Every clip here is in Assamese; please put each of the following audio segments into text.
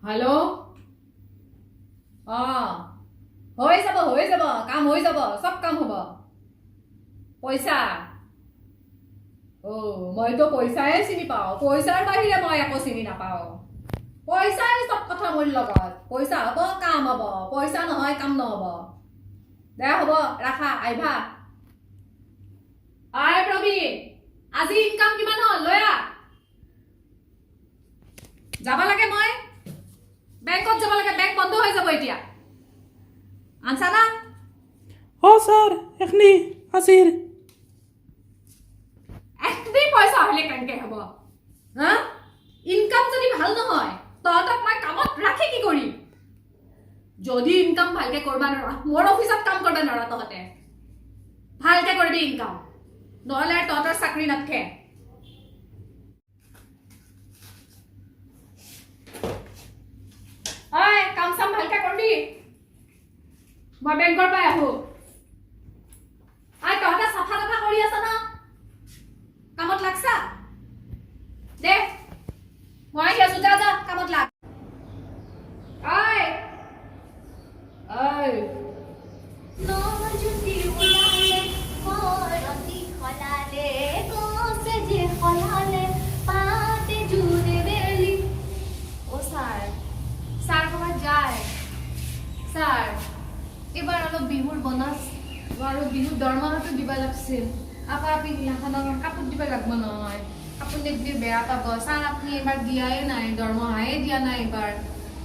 हेलो হৈ যাব কাম হৈ যাব সব কাম হ'ব পইচা মইতো পইচায়ে চিনি পাওঁ পইচাৰ বাহিৰে মই একো চিনি নাপাওঁ পইচাই সব কথা মোৰ লগত পইচা হ'ব কাম হ'ব পইচা নহয় কাম নহ'ব দে হ'ব ৰাখা আইভা আই প্ৰবীণ আজি ইনকাম কিমান হ'ল লৈ আ যাব লাগে মই বেংকত যাব লাগে বেংক বন্ধ হৈ যাব এতিয়া আনছা না স্যার এখনি আসির একদিন পয়সা হলে কেনেকে হ'ব হা ইনকাম যদি ভাল নহয় তহঁতক মই কামত ৰাখি কি কৰিম যদি ইনকাম ভালকে কৰবা নৰা মোৰ অফিচত কাম কৰবা নৰা তহঁতে ভালকে কৰিবি ইনকাম নহলে তহঁতৰ চাকৰি নাথকে ঐ কাম চাম ভালকে কৰবি মই বেংকৰ পৰা আহো আই তহঁতে চাফা চাফা কৰি আছা না কামত লাগছা দে মই আহি আছো যা যা কামত লাগ ঐ নজুতি উলালে কৰতি খলালে কছে যে খলালে পাতে জুৰে বেলি ও স্যাৰ স্যাৰ কবাত যায় স্যাৰ এবাৰ অলপ বিহুৰ বোনাস আৰু বিহুৰ দৰমহাটো দিবা লাগছিল আপা আপনি এখানক কাপোৰ দিবা লাগব নহয় কাপোৰ দেখবি বেয়া পাব স্যাৰ আপনি এবাৰ দিয়াই নাই দৰমহাই দিয়া নাই এবাৰ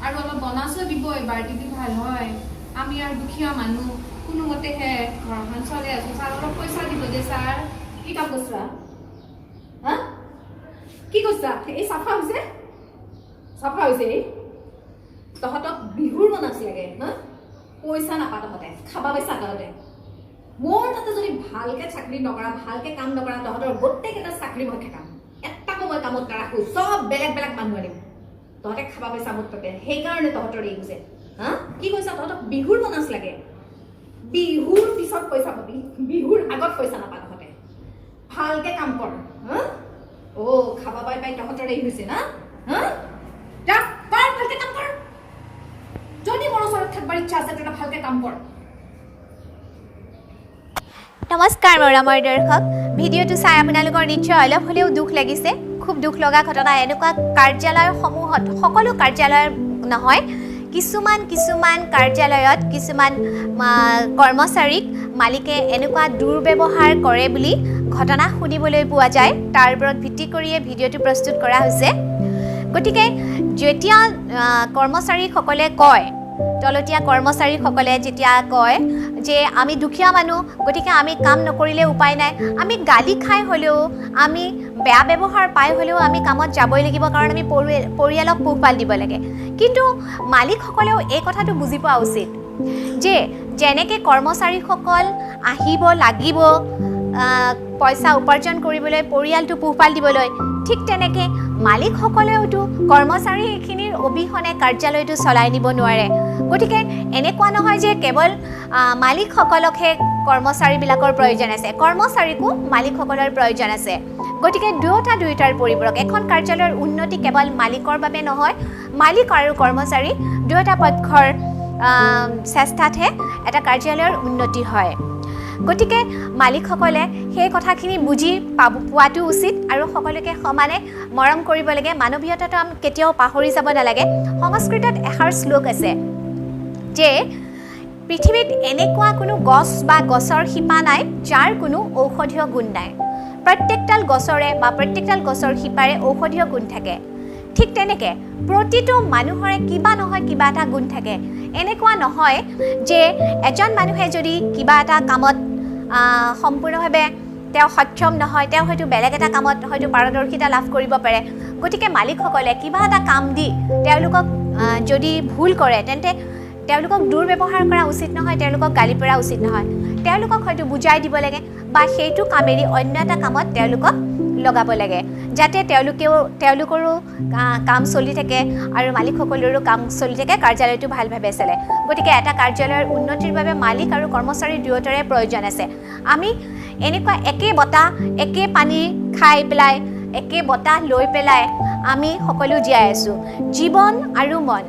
আৰু অলপ বোনাসও দিব এবাৰ দিদি ভাল হয় আমি আৰ দুখীয়া মানুহ কোনো মতে হে ঘৰখন চলে আছো স্যাৰ অলপ পইচা দিব দে স্যাৰ কি কাম কৰছা হা কি কৰছা এই চাফা হৈছে তহঁতক বিহুৰ বোনাস লাগে হা পইচা নাপা তহঁতে খাবা পইচা তহঁতে মোৰ তাতে যদি ভালকে চাকৰি নকৰা ভালকে কাম নকৰা তহঁতৰ গোটেইকেইটা চাকৰি মই ঠেকাম এটাকো মই কামত নাৰাখো চব বেলেগ বেলেগ মানুহ আনিম তহঁতে খাবা পইচা মোৰ তাতে সেইকাৰণে তহঁতৰ এই গৈছে হা কি কৈছা তহঁতক বিহুৰ বোনাস লাগে বিহুৰ পিছত পইচা পাবি বিহুৰ আগত পইচা নাপা তহঁতে ভালকে কাম কৰ হা খাবা পাই পাই তহঁতৰ এই হৈছে না হা যা কৰ ভালকে কাম কৰ যদি মোৰ ওচৰত থাকবাৰ ইচ্ছা আছে তেতিয়া ভালকে কাম কৰ নমস্কাৰ মোৰ দৰ্শক ভিডিঅ'টো চাই আপোনালোকৰ নিশ্চয় অলপ হ'লেও দুখ লাগিছে খুব দুখ লগা ঘটনা এনেকুৱা কাৰ্যালয়সমূহত সকলো কাৰ্যালয় নহয় কিছুমান কাৰ্যালয়ত কিছুমান কৰ্মচাৰীক মালিকে এনেকুৱা দুৰ্ব্যৱহাৰ কৰে বুলি ঘটনা শুনিবলৈ পোৱা যায় তাৰ ওপৰত ভিত্তি কৰিয়ে ভিডিঅ'টো প্ৰস্তুত কৰা হৈছে গতিকে যেতিয়া কৰ্মচাৰীসকলে কয় তলতীয়া কৰ্মচাৰীসকলে যেতিয়া কয় যে আমি দুখীয়া মানুহ গতিকে আমি কাম নকৰিলে উপায় নাই আমি গালি খাই হ'লেও আমি বেয়া ব্যৱহাৰ পাই হ'লেও আমি কামত যাবই লাগিব কাৰণ আমি পৰিয়ালক পোহপাল দিব লাগে কিন্তু মালিকসকলেও এই কথাটো বুজি পোৱা উচিত যে যেনেকৈ কৰ্মচাৰীসকল আহিব লাগিব পইচা উপাৰ্জন কৰিবলৈ পৰিয়ালটো পোহপাল দিবলৈ ঠিক তেনেকৈ মালিকসকলেওতো কৰ্মচাৰীখিনিৰ অবিহনে কাৰ্যালয়টো চলাই নিব নোৱাৰে গতিকে এনেকুৱা নহয় যে কেৱল মালিকসকলকহে কৰ্মচাৰীবিলাকৰ প্ৰয়োজন আছে কৰ্মচাৰীকো মালিকসকলৰ প্ৰয়োজন আছে গতিকে দুয়োটাৰ পৰিপূৰক এখন কাৰ্যালয়ৰ উন্নতি কেৱল মালিকৰ বাবে নহয় মালিক আৰু কৰ্মচাৰী দুয়োটা পক্ষৰ চেষ্টাতহে এটা কাৰ্যালয়ৰ উন্নতি হয় গতিকে মালিকসকলে সেই কথাখিনি বুজি পোৱাটো উচিত আৰু সকলোকে সমানে মৰম কৰিব লাগে মানৱীয়তাটো আমি কেতিয়াও পাহৰি যাব নালাগে সংস্কৃতত এষাৰ শ্লোক আছে যে পৃথিৱীত এনেকুৱা কোনো গছ বা গছৰ শিপা নাই যাৰ কোনো ঔষধীয় গুণ নাই প্ৰত্যেকডাল গছৰে বা প্ৰত্যেকডাল গছৰ শিপাৰে ঔষধীয় গুণ থাকে ঠিক তেনেকৈ প্ৰতিটো মানুহৰে কিবা নহয় কিবা এটা গুণ থাকে এনেকুৱা নহয় যে এজন মানুহে যদি কিবা এটা কামত সম্পূৰ্ণভাৱে তেওঁ সক্ষম নহয় তেওঁ হয়তো বেলেগ এটা কামত হয়তো পাৰদৰ্শিতা লাভ কৰিব পাৰে গতিকে মালিকসকলে কিবা এটা কাম দি তেওঁলোকক যদি ভুল কৰে তেন্তে তেওঁলোকক দুৰ্ব্যৱহাৰ কৰা উচিত নহয় তেওঁলোকক গালি পৰা উচিত নহয় তেওঁলোকক হয়তো বুজাই দিব লাগে বা সেইটো কামেৰি অন্য এটা কামত তেওঁলোকক লগাব লাগে যাতে তেওঁলোকৰো কাম চলি থাকে আৰু মালিকসকলৰো কাম চলি থাকে কাৰ্যালয়টো ভালভাৱে চলে গতিকে এটা কাৰ্যালয়ৰ উন্নতিৰ বাবে মালিক আৰু কৰ্মচাৰী দুয়োটাৰে প্ৰয়োজন আছে আমি এনেকুৱা একে বতাহ একে পানী খাই পেলাই একে বতাহ লৈ পেলাই আমি সকলো জীয়াই আছোঁ জীৱন আৰু মন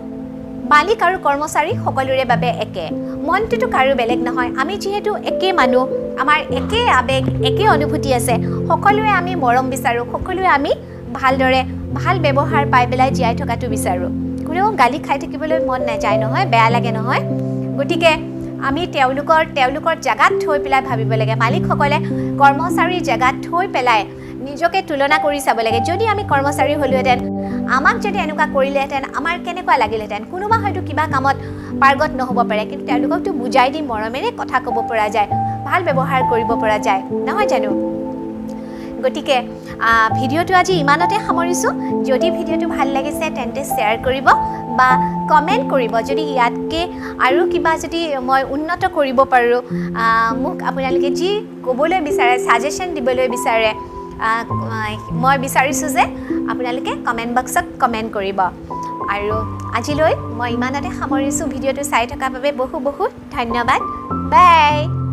মালিক আৰু কৰ্মচাৰী সকলোৰে বাবে একে মনটোতো কাৰো বেলেগ নহয় আমি যিহেতু একে মানুহ আমাৰ একে আবেগ একে অনুভূতি আছে সকলোৱে আমি মৰম বিচাৰোঁ সকলোৱে আমি ভালদৰে ভাল ব্যৱহাৰ পাই পেলাই জীয়াই থকাটো বিচাৰোঁ কোনেও গালি খাই থাকিবলৈ মন নাযায় নহয় বেয়া লাগে নহয় গতিকে আমি তেওঁলোকৰ জেগাত থৈ পেলাই ভাবিব লাগে মালিকসকলে কৰ্মচাৰীৰ জেগাত থৈ পেলাই নিজকে তুলনা কৰি চাব লাগে যদি আমি কৰ্মচাৰী হ'লোহেঁতেন আমাক যদি এনেকুৱা কৰিলেহেঁতেন আমাৰ কেনেকুৱা লাগিলেহেঁতেন কোনোবা হয়তো কিবা কামত পাৰ্গত নহ'ব পাৰে কিন্তু তেওঁলোককতো বুজাই দি মৰমেৰে কথা ক'ব পৰা যায় ভাল ব্যৱহাৰ কৰিব পৰা যায় নহয় জানো গতিকে ভিডিঅ'টো আজি ইমানতে সামৰিছোঁ যদি ভিডিঅ'টো ভাল লাগিছে তেন্তে শ্বেয়াৰ কৰিব বা কমেণ্ট কৰিব যদি ইয়াতকৈ আৰু কিবা যদি মই উন্নত কৰিব পাৰোঁ মোক আপোনালোকে যি ক'বলৈ বিচাৰে ছাজেশ্যন দিবলৈ বিচাৰে মই বিচাৰিছোঁ যে আপোনালোকে কমেণ্ট বক্সত কমেণ্ট কৰিব আৰু আজিলৈ মই ইমানতে সামৰিছোঁ ভিডিঅ'টো চাই থকাৰ বাবে বহুত বহুত ধন্যবাদ বাই